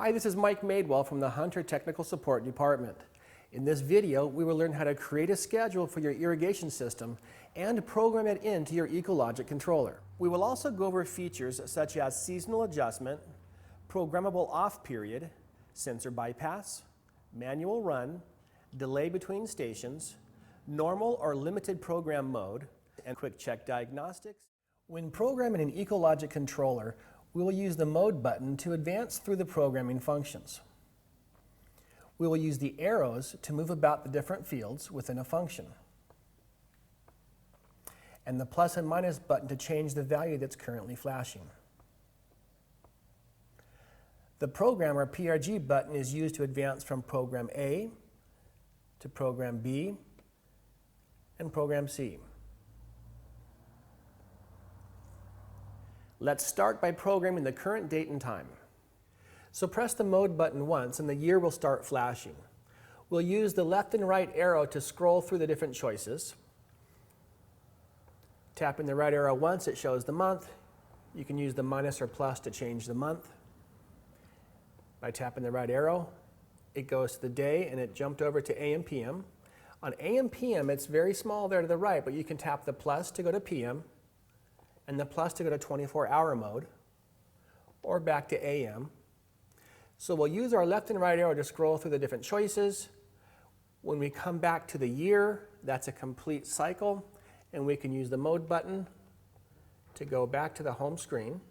Hi, this is Mike Madewell from the Hunter Technical Support Department. In this video, we will learn how to create a schedule for your irrigation system and program it into your Ecologic controller. We will also go over features such as seasonal adjustment, programmable off period, sensor bypass, manual run, delay between stations, normal or limited program mode, and quick check diagnostics. When programming an Ecologic controller, we will use the mode button to advance through the programming functions. We will use the arrows to move about the different fields within a function, and the plus and minus button to change the value that's currently flashing. The program or PRG button is used to advance from program A to program B and program C. Let's start by programming the current date and time. So press the mode button once and the year will start flashing. We'll use the left and right arrow to scroll through the different choices. Tapping the right arrow once, it shows the month. You can use the minus or plus to change the month. By tapping the right arrow, it goes to the day and it jumped over to AM PM. On AM PM, it's very small there to the right, but you can tap the plus to go to PM and the plus to go to 24-hour mode, or back to AM. So we'll use our left and right arrow to scroll through the different choices. When we come back to the year, that's a complete cycle, and we can use the mode button to go back to the home screen,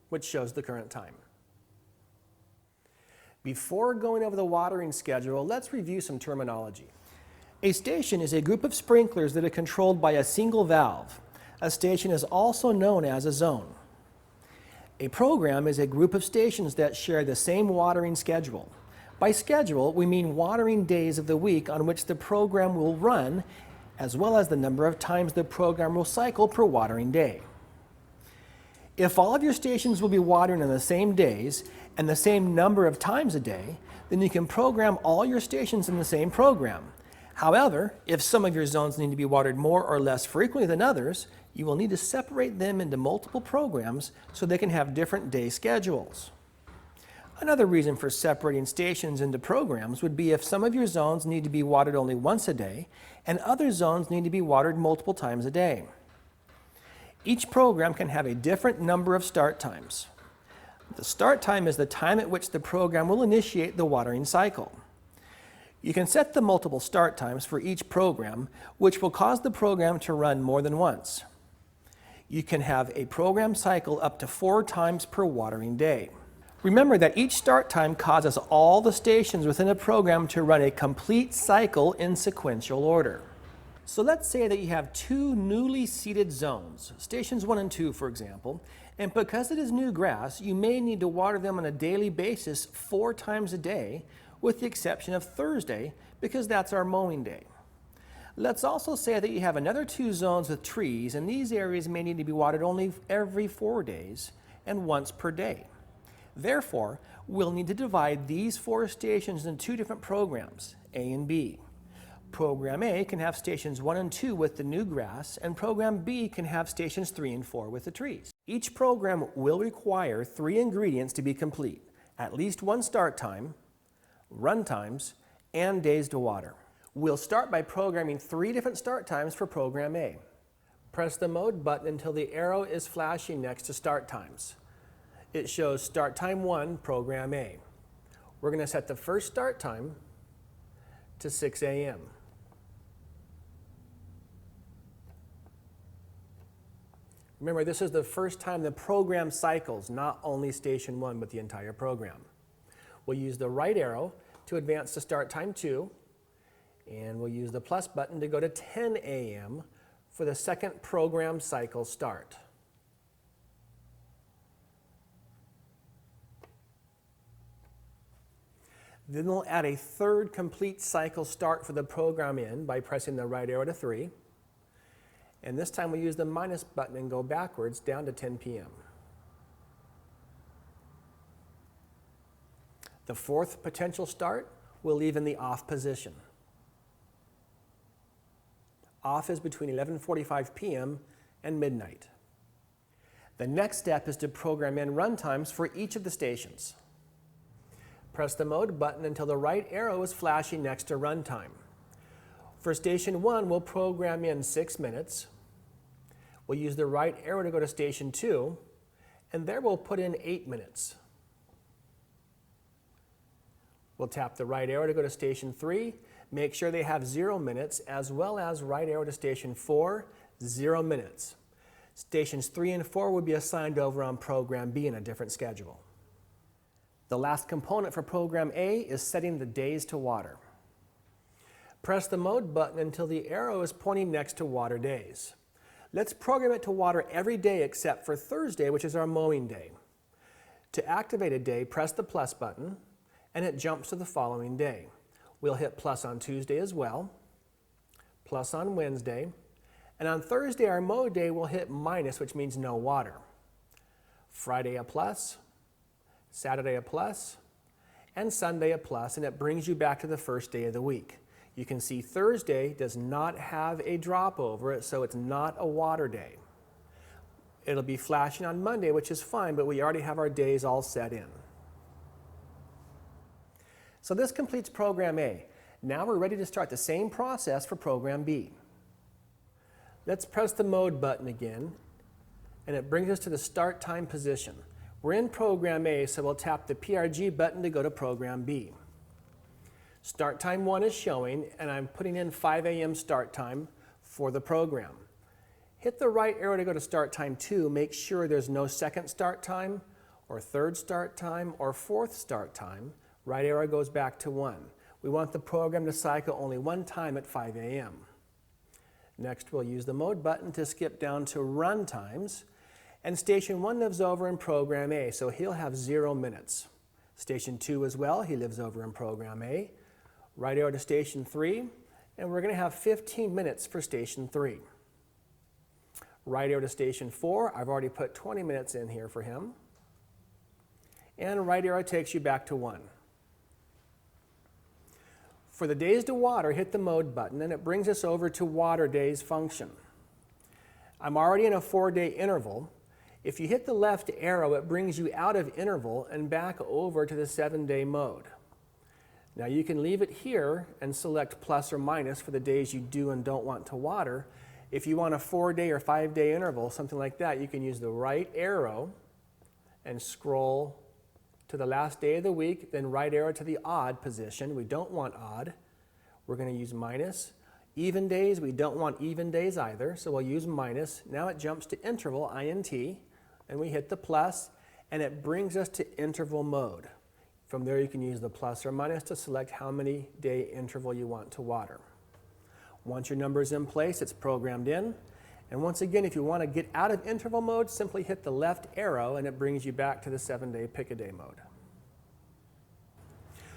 which shows the current time. Before going over the watering schedule, let's review some terminology. A station is a group of sprinklers that are controlled by a single valve. A station is also known as a zone. A program is a group of stations that share the same watering schedule. By schedule, we mean watering days of the week on which the program will run, as well as the number of times the program will cycle per watering day. If all of your stations will be watering on the same days and the same number of times a day, then you can program all your stations in the same program. However, if some of your zones need to be watered more or less frequently than others, you will need to separate them into multiple programs so they can have different day schedules. Another reason for separating stations into programs would be if some of your zones need to be watered only once a day and other zones need to be watered multiple times a day. Each program can have a different number of start times. The start time is the time at which the program will initiate the watering cycle. You can set the multiple start times for each program, which will cause the program to run more than once. You can have a program cycle up to 4 times per watering day. Remember that each start time causes all the stations within a program to run a complete cycle in sequential order. So let's say that you have 2 newly seeded zones, stations 1 and 2 for example, and because it is new grass, you may need to water them on a daily basis 4 times a day, with the exception of Thursday, because that's our mowing day. Let's also say that you have another 2 zones with trees, and these areas may need to be watered only every 4 days and once per day. Therefore, we'll need to divide these 4 stations into 2 different programs, A and B. Program A can have stations 1 and 2 with the new grass, and Program B can have stations 3 and 4 with the trees. Each program will require 3 ingredients to be complete: at least 1 start time, run times, and days to water. We'll start by programming 3 different start times for Program A. Press the mode button until the arrow is flashing next to start times. It shows start time 1, Program A. We're going to set the first start time to 6 a.m. Remember, this is the first time the program cycles, not only station 1, but the entire program. We'll use the right arrow to advance to start time 2, and we'll use the plus button to go to 10 a.m. for the second program cycle start. Then we'll add a third complete cycle start for the program in by pressing the right arrow to 3. And this time we use the minus button and go backwards down to 10 p.m. The fourth potential start we'll leave in the off position. Off is between 11:45 p.m. and midnight. The next step is to program in runtimes for each of the stations. Press the mode button until the right arrow is flashing next to runtime. For station 1, we'll program in 6 minutes. We'll use the right arrow to go to station 2, and there we'll put in 8 minutes. We'll tap the right arrow to go to station 3, make sure they have 0 minutes, as well as right arrow to station 4, 0 minutes. Stations 3 and 4 will be assigned over on program B in a different schedule. The last component for program A is setting the days to water. Press the mode button until the arrow is pointing next to water days. Let's program it to water every day except for Thursday, which is our mowing day. To activate a day, press the plus button, and it jumps to the following day. We'll hit plus on Tuesday as well, plus on Wednesday, and on Thursday, our mow day, will hit minus, which means no water. Friday a plus, Saturday a plus, and Sunday a plus, and it brings you back to the first day of the week. You can see Thursday does not have a drop over it, so it's not a water day. It'll be flashing on Monday, which is fine, but we already have our days all set in. So this completes program A. Now we're ready to start the same process for program B. Let's press the mode button again, and it brings us to the start time position. We're in program A, so we'll tap the PRG button to go to program B. Start time 1 is showing, and I'm putting in 5 a.m. start time for the program. Hit the right arrow to go to start time 2. Make sure there's no second start time, or third start time, or fourth start time. Right arrow goes back to 1. We want the program to cycle only one time at 5 a.m. Next, we'll use the mode button to skip down to run times. And station 1 lives over in program A, so he'll have 0 minutes. Station 2 as well, he lives over in program A. Right arrow to station 3, and we're going to have 15 minutes for station 3. Right arrow to station 4, I've already put 20 minutes in here for him. And right arrow takes you back to 1. For the days to water, hit the mode button, and it brings us over to water days function. I'm already in a 4-day interval. If you hit the left arrow, it brings you out of interval and back over to the 7-day mode. Now you can leave it here and select plus or minus for the days you do and don't want to water. If you want a 4-day or 5-day interval, something like that, you can use the right arrow and scroll to the last day of the week, then right arrow to the odd position. We don't want odd. We're going to use minus. Even days, we don't want even days either, so we'll use minus. Now it jumps to interval, INT, and we hit the plus, and it brings us to interval mode. From there, you can use the plus or minus to select how many day interval you want to water. Once your number is in place, it's programmed in. And once again, if you want to get out of interval mode, simply hit the left arrow and it brings you back to the 7-day pick-a-day mode.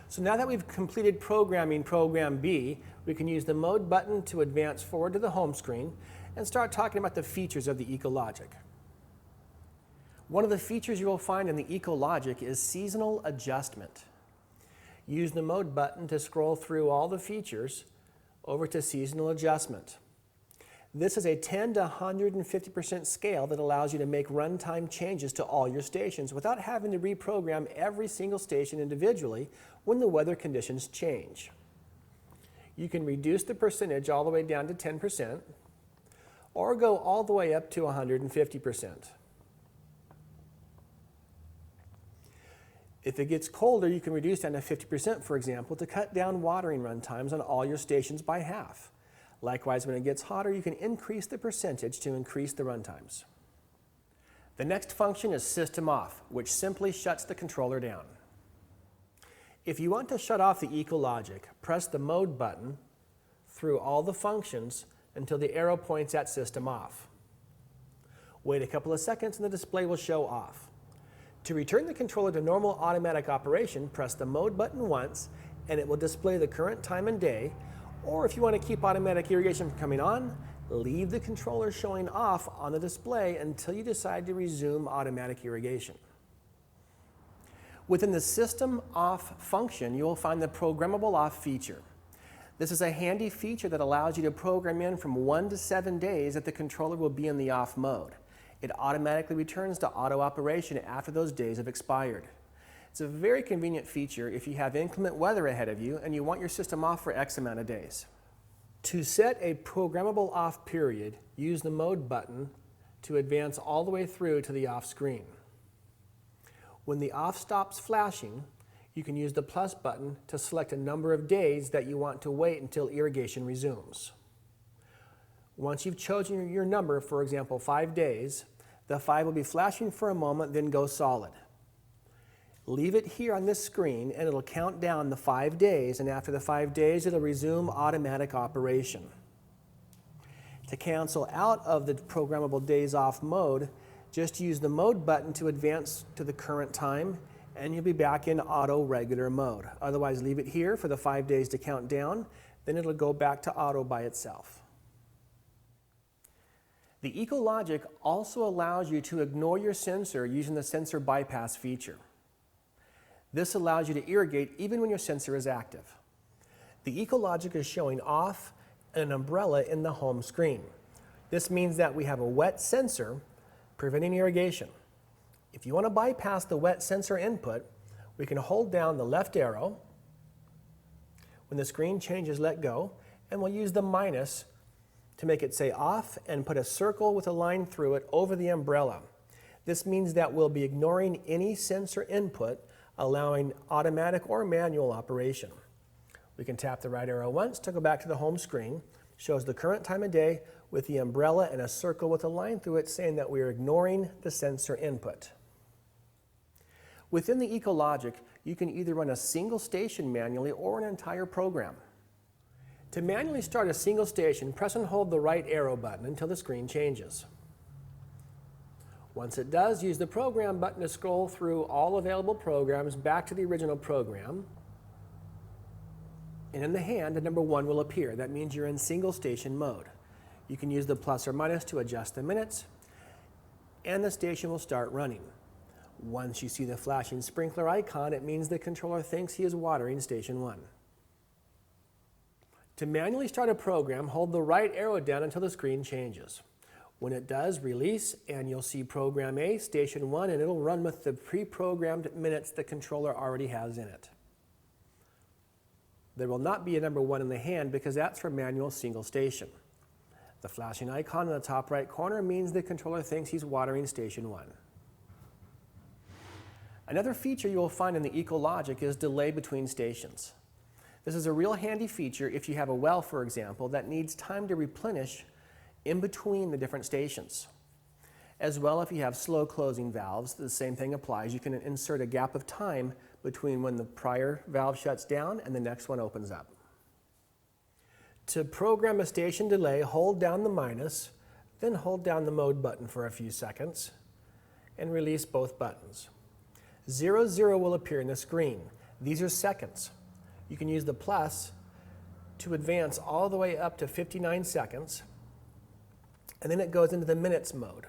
So now that we've completed programming program B, we can use the mode button to advance forward to the home screen and start talking about the features of the ecologic. One of the features you will find in the ecologic is seasonal adjustment. Use the mode button to scroll through all the features over to seasonal adjustment. This is a 10 to 150% scale that allows you to make runtime changes to all your stations without having to reprogram every single station individually when the weather conditions change. You can reduce the percentage all the way down to 10% or go all the way up to 150%. If it gets colder, you can reduce down to 50%, for example, to cut down watering run times on all your stations by half. Likewise, when it gets hotter, you can increase the percentage to increase the run times. The next function is System Off, which simply shuts the controller down. If you want to shut off the ecologic, press the mode button through all the functions until the arrow points at System Off. Wait a couple of seconds and the display will show off. To return the controller to normal automatic operation, press the mode button once and it will display the current time and day, or if you want to keep automatic irrigation from coming on, leave the controller showing off on the display until you decide to resume automatic irrigation. Within the System Off function, you will find the Programmable Off feature. This is a handy feature that allows you to program in from 1 to 7 days that the controller will be in the off mode. It automatically returns to auto operation after those days have expired. It's a very convenient feature if you have inclement weather ahead of you and you want your system off for X amount of days. To set a programmable off period, use the mode button to advance all the way through to the off screen. When the off stops flashing, you can use the plus button to select a number of days that you want to wait until irrigation resumes. Once you've chosen your number, for example 5 days, the 5 will be flashing for a moment, then go solid. Leave it here on this screen and it'll count down the 5 days, and after the 5 days it'll resume automatic operation. To cancel out of the Programmable Days Off mode, just use the mode button to advance to the current time and you'll be back in auto regular mode. Otherwise, leave it here for the 5 days to count down, then it'll go back to auto by itself. The EcoLogic also allows you to ignore your sensor using the sensor bypass feature. This allows you to irrigate even when your sensor is active. The EcoLogic is showing off an umbrella in the home screen. This means that we have a wet sensor preventing irrigation. If you want to bypass the wet sensor input, we can hold down the left arrow. When the screen changes, let go, and we'll use the minus to make it say off and put a circle with a line through it over the umbrella. This means that we'll be ignoring any sensor input, allowing automatic or manual operation. We can tap the right arrow once to go back to the home screen. Shows the current time of day with the umbrella and a circle with a line through it saying that we are ignoring the sensor input. Within the EcoLogic, you can either run a single station manually or an entire program. To manually start a single station, press and hold the right arrow button until the screen changes. Once it does, use the program button to scroll through all available programs back to the original program. And in the hand, the number 1 will appear. That means you're in single station mode. You can use the plus or minus to adjust the minutes, and the station will start running. Once you see the flashing sprinkler icon, it means the controller thinks he is watering station 1. To manually start a program, hold the right arrow down until the screen changes. When it does, release, and you'll see Program A, Station 1, and it'll run with the pre-programmed minutes the controller already has in it. There will not be a number 1 in the hand because that's for manual single station. The flashing icon in the top right corner means the controller thinks he's watering Station 1. Another feature you will find in the EcoLogic is delay between stations. This is a real handy feature if you have a well, for example, that needs time to replenish in between the different stations. As well, if you have slow closing valves, the same thing applies. You can insert a gap of time between when the prior valve shuts down and the next one opens up. To program a station delay, hold down the minus, then hold down the mode button for a few seconds, and release both buttons. 00 will appear in the screen. These are seconds. You can use the plus to advance all the way up to 59 seconds, and then it goes into the minutes mode.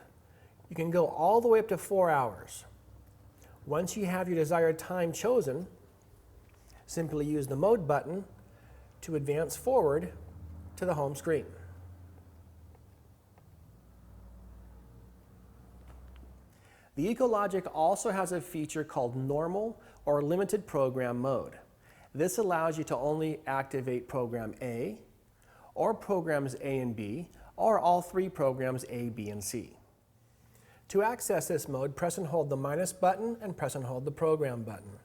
You can go all the way up to 4 hours. Once you have your desired time chosen, simply use the mode button to advance forward to the home screen. The EcoLogic also has a feature called normal or limited program mode. This allows you to only activate program A, or programs A and B, or all 3 programs A, B, and C. To access this mode, press and hold the minus button and press and hold the program button.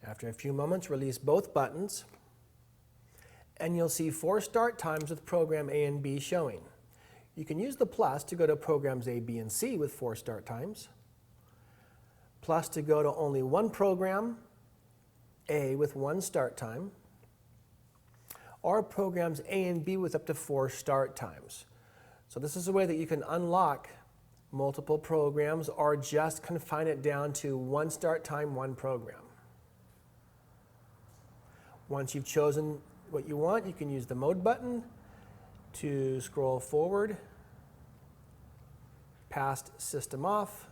After a few moments, release both buttons, and you'll see 4 start times with program A and B showing. You can use the plus to go to programs A, B, and C with 4 start times, plus to go to only 1 program, A with 1 start time, or programs A and B with up to 4 start times. So this is a way that you can unlock multiple programs or just confine it down to 1 start time, 1 program. Once you've chosen what you want, you can use the mode button to scroll forward, past system off,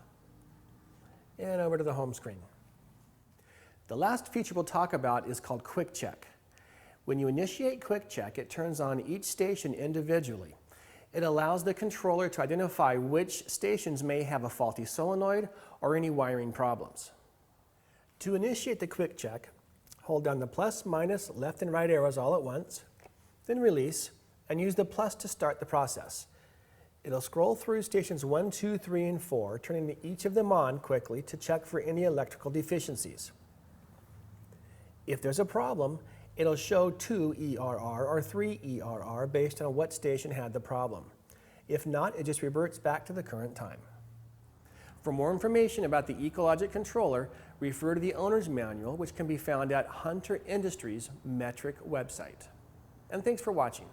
and over to the home screen. The last feature we'll talk about is called Quick Check. When you initiate Quick Check, it turns on each station individually. It allows the controller to identify which stations may have a faulty solenoid or any wiring problems. To initiate the quick check, hold down the plus, minus, left and right arrows all at once, then release, and use the plus to start the process. It'll scroll through stations 1, 2, 3, and 4, turning each of them on quickly to check for any electrical deficiencies. If there's a problem, it'll show 2 ERR or 3 ERR based on what station had the problem. If not, it just reverts back to the current time. For more information about the Ecologic controller, refer to the owner's manual, which can be found at Hunter Industries Metric website. And thanks for watching.